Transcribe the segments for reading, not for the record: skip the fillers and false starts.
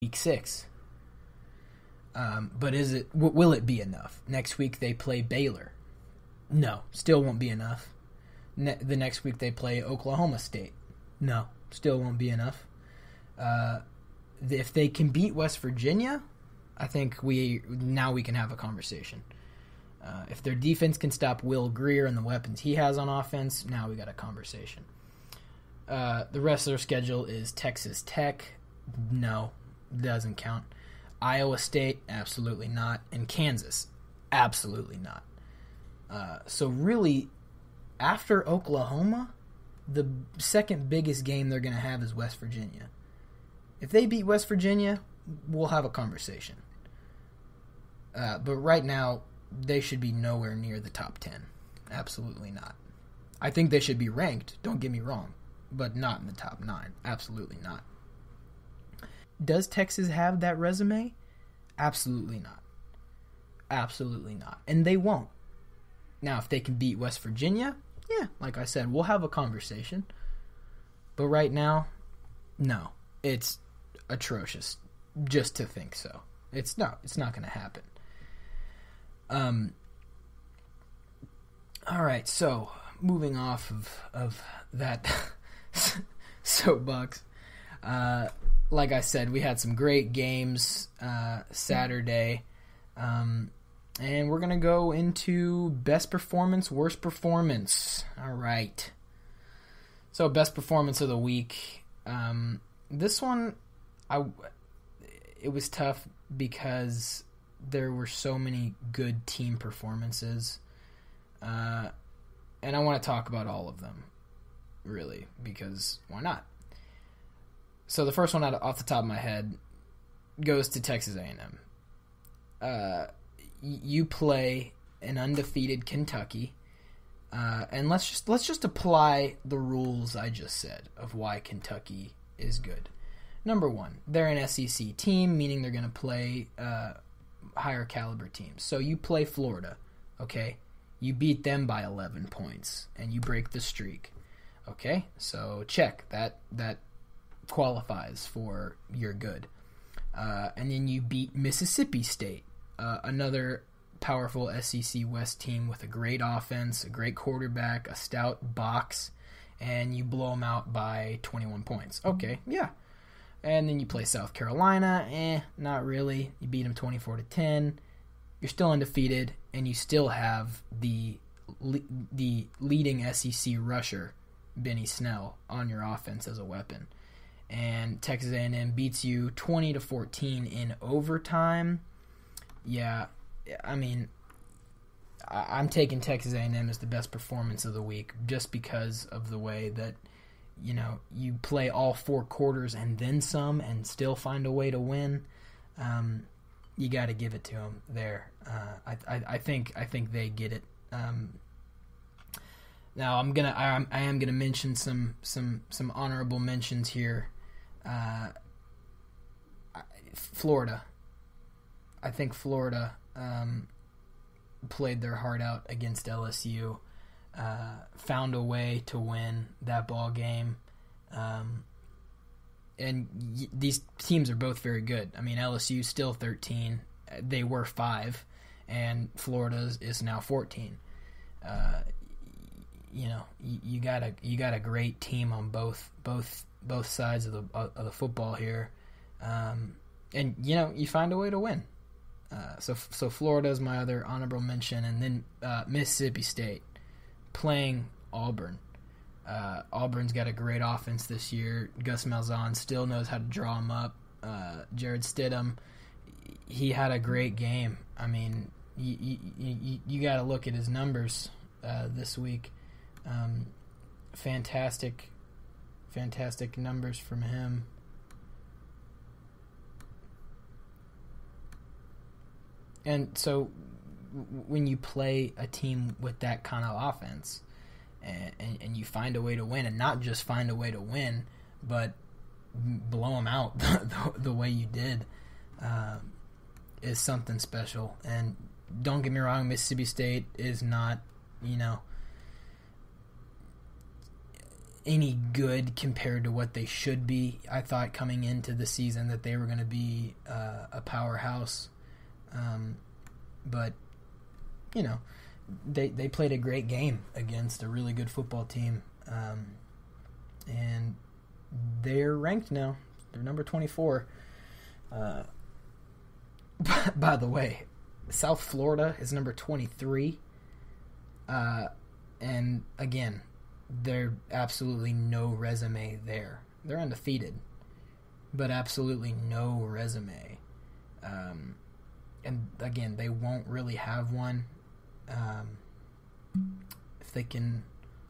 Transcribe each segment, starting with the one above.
week 6. But will it be enough? Next week they play Baylor. No, still won't be enough. The next week they play Oklahoma State. No, still won't be enough. If they can beat West Virginia, I think we can have a conversation. If their defense can stop Will Grier and the weapons he has on offense, now we got a conversation. The rest of their schedule is Texas Tech. No, doesn't count. Iowa State, absolutely not. And Kansas, absolutely not. So really, after Oklahoma, the second biggest game they're going to have is West Virginia. If they beat West Virginia, we'll have a conversation. But right now, they should be nowhere near the top 10. Absolutely not. I think they should be ranked, don't get me wrong, but not in the top 9. Absolutely not. Does Texas have that resume? Absolutely not. Absolutely not. And they won't. Now, if they can beat West Virginia, yeah, like I said, we'll have a conversation. But right now, no. It's atrocious just to think so. It's not going to happen. All right, so moving off of that soapbox, like I said, we had some great games Saturday, and we're going to go into best performance, worst performance. All right. So best performance of the week. This one, it was tough because there were so many good team performances, and I want to talk about all of them, really, because why not? So the first one off the top of my head goes to Texas A&M. You play an undefeated Kentucky, and let's just apply the rules I just said of why Kentucky is good. Number one, they're an SEC team, meaning they're going to play higher caliber teams. So you play Florida, okay? You beat them by 11 points, and you break the streak, okay? So check, that qualifies for you're good. And then you beat Mississippi State, another powerful SEC West team with a great offense, a great quarterback, a stout box, and you blow them out by 21 points. Okay, yeah. And then you play South Carolina, not really. You beat them 24-10. You're still undefeated, and you still have the leading SEC rusher, Benny Snell, on your offense as a weapon. And Texas A&M beats you 20-14 in overtime. Yeah, I mean, I'm taking Texas A&M as the best performance of the week just because of the way that, you know, you play all 4 quarters and then some and still find a way to win. You got to give it to them there. I think they get it. Now I am gonna mention some honorable mentions here. Florida. I think Florida played their heart out against LSU. Found a way to win that ball game. And these teams are both very good. I mean, LSU's still 13. They were 5. And Florida is now 14. You know, you got a great team on both sides of the football here. And, you know, you find a way to win. So Florida is my other honorable mention. And then Mississippi State playing Auburn. Auburn's got a great offense this year. Gus Malzahn still knows how to draw them up. Jared Stidham, he had a great game. I mean, you got to look at his numbers this week. Fantastic numbers from him. And so when you play a team with that kind of offense and you find a way to win, and not just find a way to win, but blow them out the way you did, is something special. And don't get me wrong, Mississippi State is not, you know, any good compared to what they should be. I thought coming into the season that they were going to be a powerhouse, but they played a great game against a really good football team, and they're ranked now. They're number 24. By the way, South Florida is number 23, and again, there's absolutely no resume there. They're undefeated, but absolutely no resume. And again, they won't really have one. If they can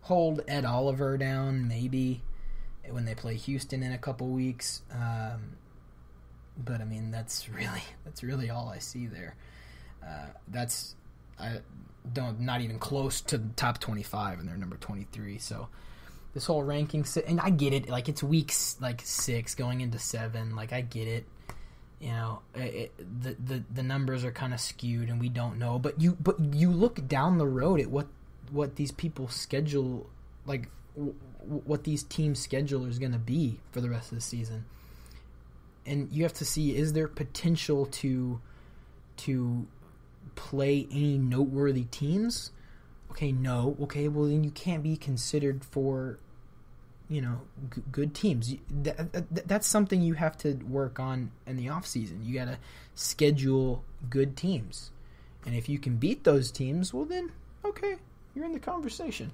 hold Ed Oliver down, maybe when they play Houston in a couple weeks. But I mean, that's really all I see there. Not even close to the top 25, and they're number 23. So this whole ranking, and I get it. Like, it's weeks 6 going into 7. Like, I get it. The numbers are kind of skewed, and we don't know. But you look down the road at what these people schedule, like what these teams' schedule is going to be for the rest of the season, and you have to see, is there potential to play any noteworthy teams? Okay, no. Okay, well then you can't be considered for, good teams. That's something you have to work on in the off season. You got to schedule good teams, and if you can beat those teams, well then, okay, you're in the conversation.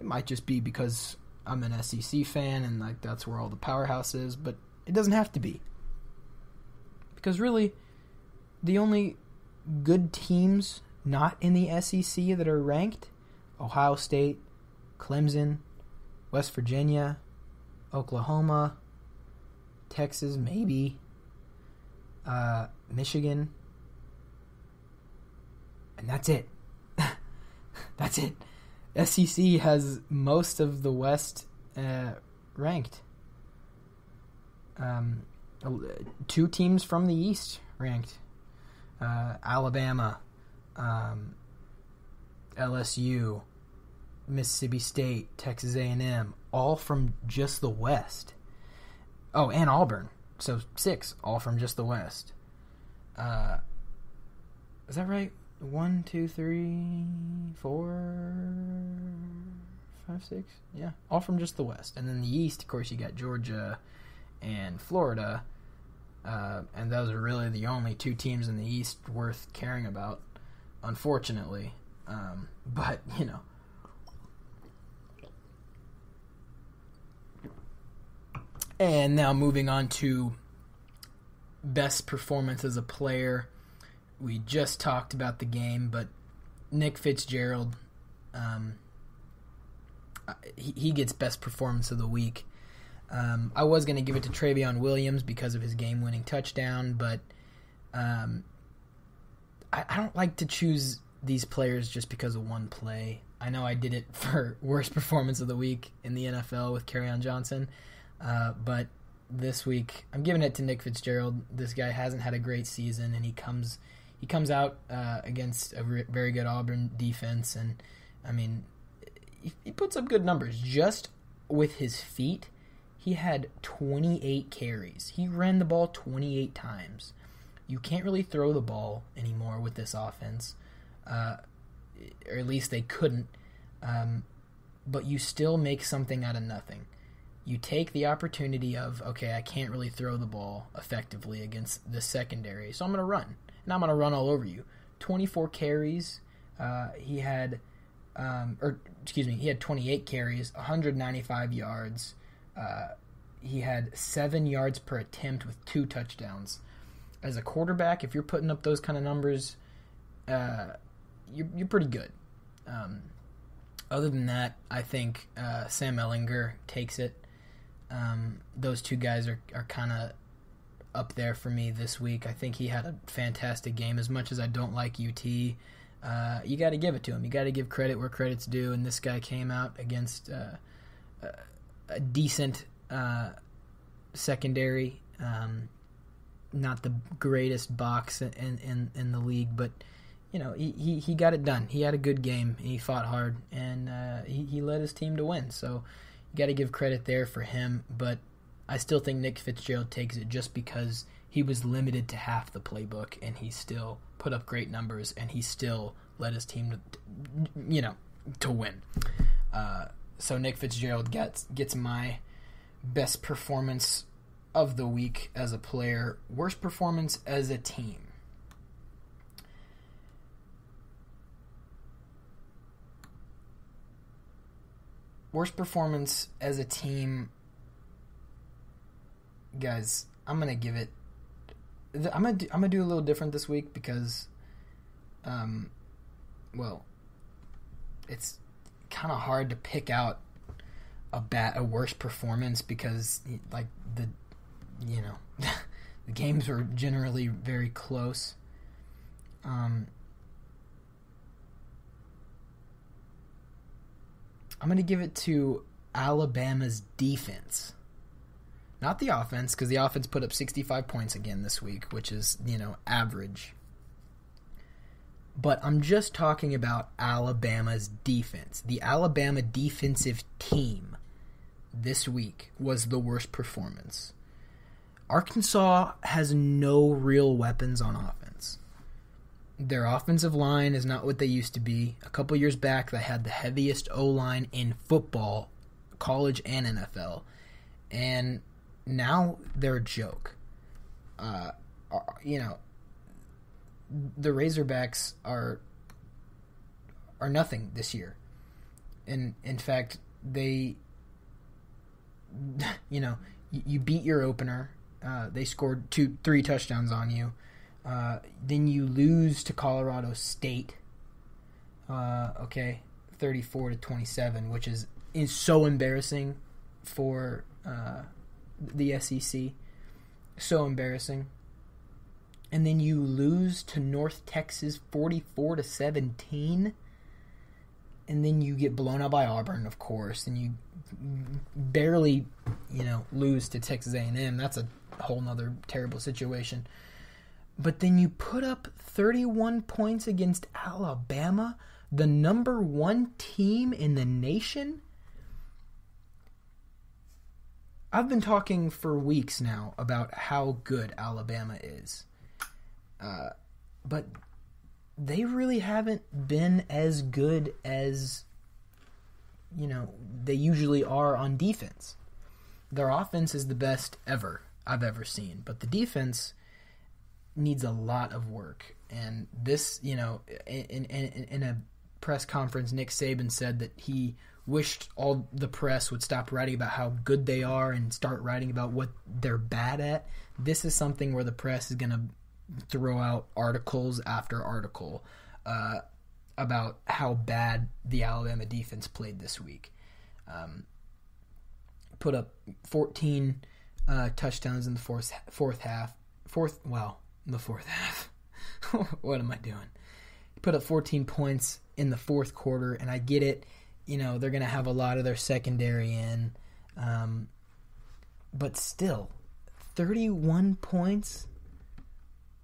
It might just be because I'm an SEC fan and like that's where all the powerhouse is, but it doesn't have to be. Because really, the only good teams not in the SEC that are ranked: Ohio State, Clemson, West Virginia, Oklahoma, Texas, maybe, Michigan, and that's it. That's it. SEC has most of the West ranked. 2 teams from the East ranked. Alabama, LSU, Mississippi State, Texas A&M, all from just the West. Oh, and Auburn. So 6, all from just the West. Is that right? 1, 2, 3, 4, 5, 6? Yeah, all from just the West. And then the East, of course, you got Georgia and Florida. And those are really the only 2 teams in the East worth caring about, unfortunately. But, And now moving on to best performance as a player. We just talked about the game, but Nick Fitzgerald, he gets best performance of the week. I was going to give it to Travion Williams because of his game-winning touchdown, but I don't like to choose these players just because of one play. I know I did it for worst performance of the week in the NFL with Kerryon Johnson, but this week I'm giving it to Nick Fitzgerald. This guy hasn't had a great season, and he comes out against a very good Auburn defense, and I mean, he puts up good numbers just with his feet. He had 28 carries. He ran the ball 28 times. You can't really throw the ball anymore with this offense, or at least they couldn't. But you still make something out of nothing. You take the opportunity of, okay, I can't really throw the ball effectively against the secondary, so I'm going to run. And I'm going to run all over you. 24 carries. He had 28 carries, 195 yards. He had 7 yards per attempt with 2 touchdowns. As a quarterback, if you're putting up those kind of numbers, you're pretty good. Other than that, I think Sam Ehlinger takes it. Those 2 guys are kind of up there for me this week. I think he had a fantastic game. As much as I don't like UT, you got to give it to him. You got to give credit where credit's due, and this guy came out against a decent secondary. Not the greatest box in the league, but he got it done. He had a good game. He fought hard, and he led his team to win. So you got to give credit there for him, but I still think Nick Fitzgerald takes it just because he was limited to half the playbook, and he still put up great numbers, and he still led his team to win. So Nick Fitzgerald gets my best performance of the week as a player. Worst performance as a team. Worst performance as a team, guys. I'm gonna give it. I'm gonna do a little different this week because, it's kind of hard to pick out a worst performance because the games were generally very close. I'm going to give it to Alabama's defense. Not the offense, because the offense put up 65 points again this week, which is, average. But I'm just talking about Alabama's defense. The Alabama defensive team this week was the worst performance. Arkansas has no real weapons on offense. Their offensive line is not what they used to be. A couple years back, they had the heaviest O-line in football, college and NFL. And now they're a joke. The Razorbacks are nothing this year. And in fact, they, you beat your opener. They scored 3 touchdowns on you. Then you lose to Colorado State. 34-27, which is so embarrassing for the SEC. So embarrassing. And then you lose to North Texas 44-17. And then you get blown out by Auburn, of course. And you barely, lose to Texas A&M. That's a whole nother terrible situation. But then you put up 31 points against Alabama, the number 1 team in the nation. I've been talking for weeks now about how good Alabama is. But they really haven't been as good as, they usually are on defense. Their offense is the best I've ever seen. But the defense needs a lot of work. And this, in a press conference, Nick Saban said that he wished all the press would stop writing about how good they are and start writing about what they're bad at. This is something where the press is going to throw out articles after article about how bad the Alabama defense played this week. Put up 14 touchdowns in the fourth half. The fourth half. What am I doing? Put up 14 points in the fourth quarter, and I get it. They're going to have a lot of their secondary in. But still, 31 points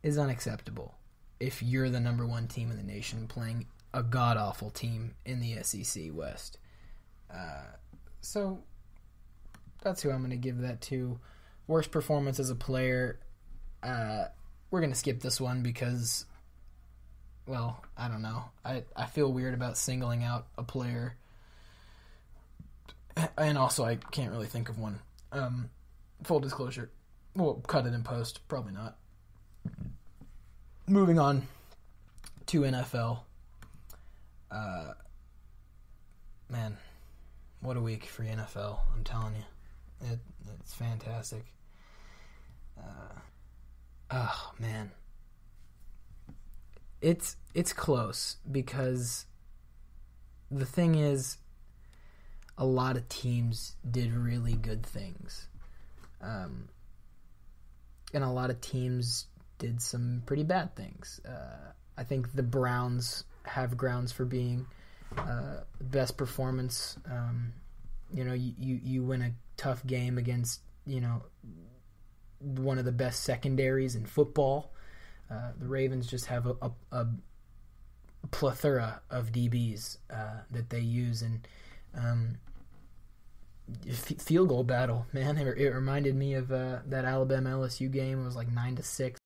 is unacceptable if you're the number 1 team in the nation playing a god-awful team in the SEC West. So that's who I'm going to give that to. Worst performance as a player. We're going to skip this one because, I don't know. I feel weird about singling out a player. And also, I can't really think of one. Full disclosure. We'll cut it in post. Probably not. Moving on to NFL. Man, what a week for NFL. I'm telling you. It's fantastic. Oh, man. It's close because the thing is, a lot of teams did really good things. And a lot of teams did some pretty bad things. I think the Browns have grounds for being best performance. You win a tough game against, one of the best secondaries in football. The Ravens just have a plethora of DBs that they use, and field goal battle, man. It reminded me of that Alabama LSU game. It was like 9-6.